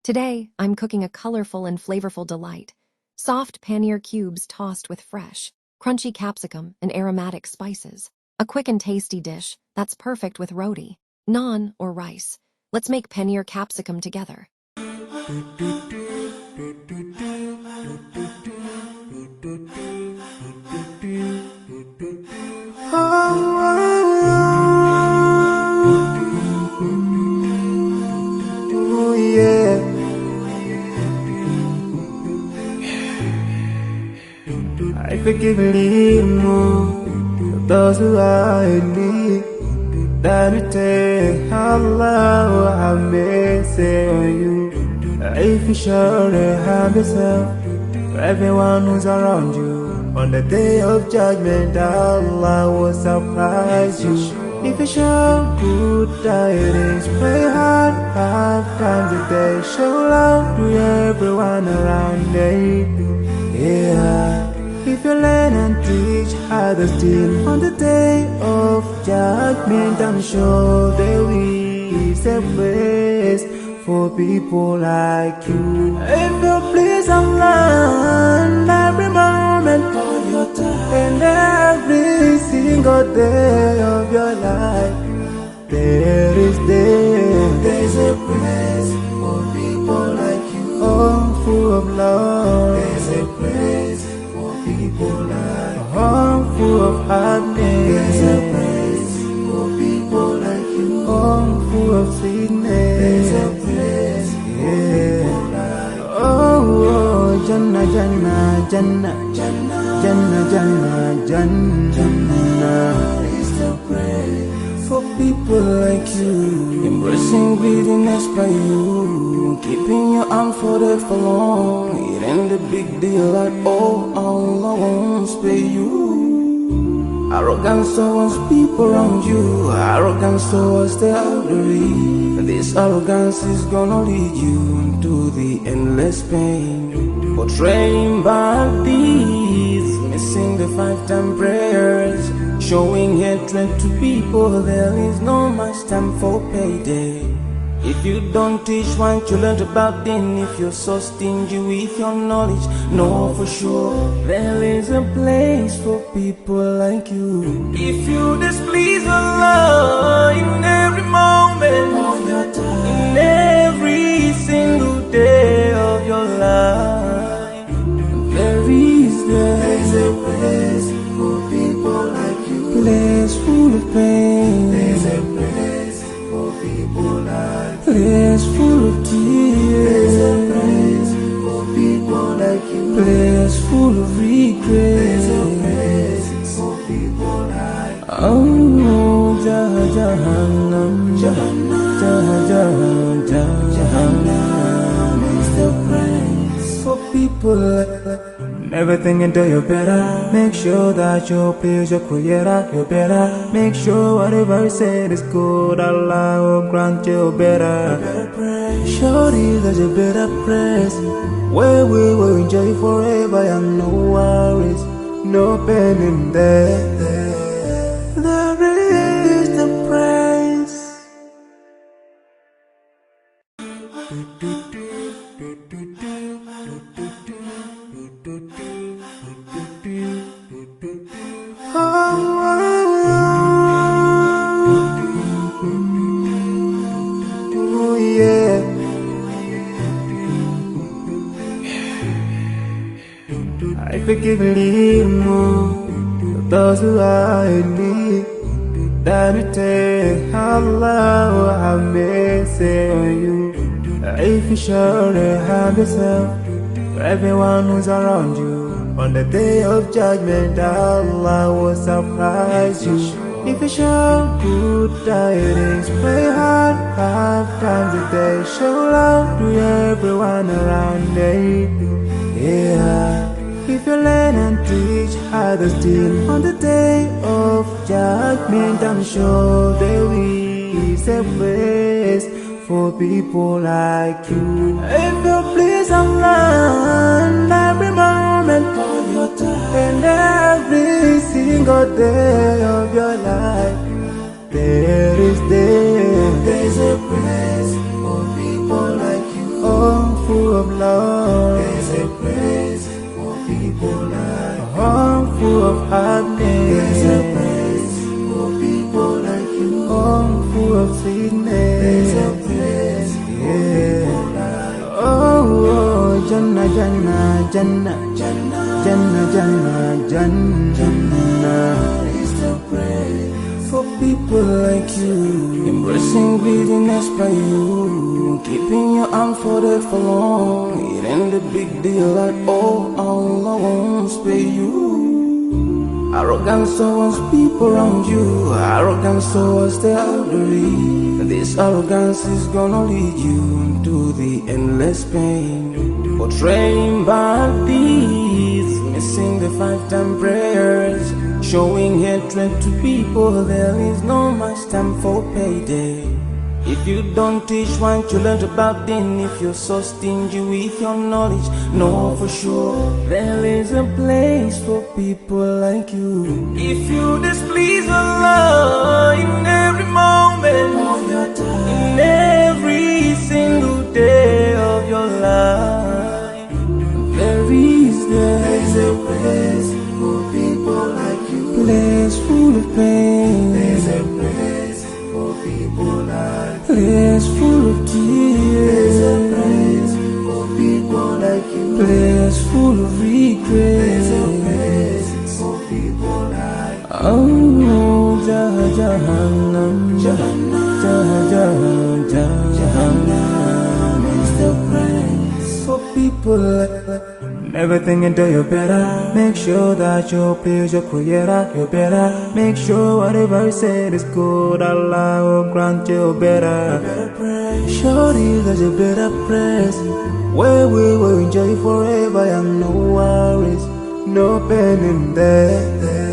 Today, I'm cooking a colorful and flavorful delight. Soft paneer cubes tossed with fresh, crunchy capsicum and aromatic spices. A quick and tasty dish that's perfect with roti, naan, or rice. Let's make paneer capsicum together. Oh yeah. I forgive those who are in need. That you take Allah have mercy on you. If you surely have yourself, everyone who's around you. On the day of judgment, Allah will surprise you. If you show good tidings, pray hard 5 times a day. Show love to everyone around you. Yeah. If you learn and teach others still, on the day of judgment, I'm sure there is a place for people like you. If you please Allah every moment of your time and every single day of your life, there's a place for people like you. Oh, full of love. There's a place people like a home full of happiness. There's a place for people like you. Home full of sweetness. There's a place for people like you. Oh, Jannah, Jannah, Jannah, Jannah, Jannah, Jannah, Jannah is the place for people like you. Embracing greediness by you, keeping your arms folded for long. It ain't a big deal at all. Allah won't spare you. Arrogance towards people around you, arrogance towards the elderly. This arrogance is gonna lead you into the endless pain. Portraying bad deeds, missing the 5-time prayers, showing hatred to people. There is no much time for payday. If you don't teach what you learned about them, if you're so stingy with your knowledge, know for sure there is a place for people like you. If you displease Allah in every moment of your time, in every single day of your life, there's a place for people like you. Place full of pain. There's a place for people like you. Place full of tears. There's a place for people like you. Place full of regret. There's a place for people like you. Oh, Jahannam, Jahannam, Jahannam is the place for people like you. Everything until you're better. Make sure that you please your creator. You're better. Make sure whatever you said is good. Allah will grant you better. Surely there's a better place where we will enjoy forever and no worries, no pain in there. There is the praise. Oh yeah. I forgive those who are in need. That you take Allah have mercy on you. If you surely have yourself, everyone who's around you. On the day of judgment, Allah will surprise you. If you show good tidings, pray hard 5 times a day. Show love to everyone around you. Yeah. If you learn and teach others still, on the day of judgment, I'm sure there is a place for people like you. If you please Allah every moment of your time and every single day of your life, there's a place for people like you. Oh, full of love. There's a place for people like A home full of happiness. There's a place for people like you. Home full of sweetness. There's a place for people like you. Oh, Jannah, Jannah, Jannah, Jannah, Jannah, Jannah, Jannah. is the place For people like you, embracing greediness by you, keeping your arms folded for long. It ain't a big deal at all. Allah won't spare you. Arrogance towards people around you, arrogance towards the elderly. This arrogance is gonna lead you to the endless pain. Portraying bad deeds, missing the 5-time prayers, showing hatred to people. There is no much time for payday. If you don't teach what you learned about then, if you're so stingy with your knowledge, know for sure there is a place for people like you. If you displease Allah in every moment of your time. in every single day of your life, there is There's a place for people like you. place full of pain, There's a place for people like you. place full of There's a tears, place for people like you. place full of There's a regret. place for people like you. Oh, Jahannam, Jahannam is the place for people like never think until you're better. Make sure that you please your creator. You're better. Make sure whatever you said is good. Allah will grant you better. Surely there's a better place where we will enjoy forever and no worries, no pain in there.